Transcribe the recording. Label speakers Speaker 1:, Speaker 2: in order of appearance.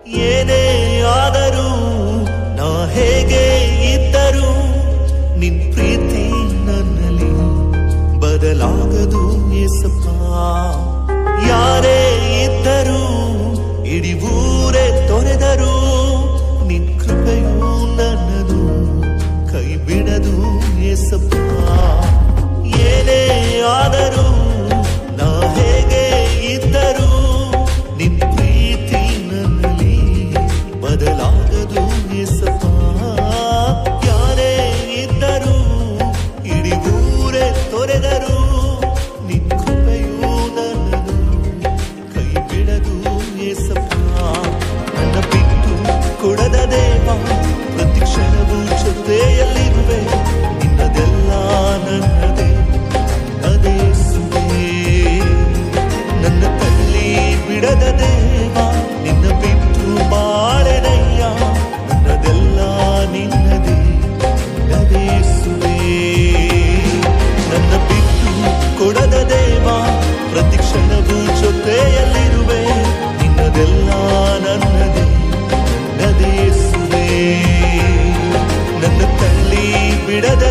Speaker 1: ಏನೇ ಆದರೂ ನಾ ಹೇಗೆ ಇದ್ದರೂ ನಿನ್ ಪ್ರೀತಿ ನನ್ನಲ್ಲಿ ಬದಲಾಗದು ಏಸಪ್ಪ. ಯಾರೇ ಇದ್ದರೂ ಇಡೀ ಊರೇ ತೊರೆದರೂ ನಿನ್ ಕೃಪೆಯು ನನ್ನದು ಕೈ ಬಿಡದು ಏಸಪ್ಪ. ಏನೇ ಆದರೂ ನಾ ಹೇಗೆ ಇದ್ದರೂ ನಿನ್ ಪ್ರೀತಿ ನನ್ನಲ್ಲಿ ಬದಲಾಗದು ಏಸಪ್ಪ. ಯಾರೇ ಇದ್ದರೂ ಇಡೀ ಊರೇ ತೊರೆದರೂ ನಿನ್ ಕೃಪೆಯು ನನ್ನದು ಕೈ ಬಿಡದು ಏಸಪ್ಪ. ನನ್ನ ಬಿಟ್ಟು ಕೊಡದ ದೇವ ಪ್ರತಿ ಕ್ಷಣವೂ ಜೊತೆಯಲ್ಲಿರುವೆ. ನಿನ್ನದೆಲ್ಲ ನನ್ನದೇ ನದೇಸುವೆ. ನನ್ನ ತಳ್ಳಿ ಬಿಡದ ದೇವ ನಿನ್ನ ಬಿಟ್ಟು ಬಾಳೆನಯ್ಯ. ನನ್ನದೆಲ್ಲ ನಿನ್ನದೇ ನದೇಸುವೆ. ನನ್ನ ಬಿಟ್ಟು ಕೊಡದ ದೇವ ಪ್ರತಿ ಕ್ಷಣವೂ ಜೊತೆಯಲ್ಲಿರುವೆ. ನಿನ್ನದೆಲ್ಲ ನನ್ನದೇ ನದೇಸುವೆ. ನನ್ನ ತಳ್ಳಿ ಬಿಡದ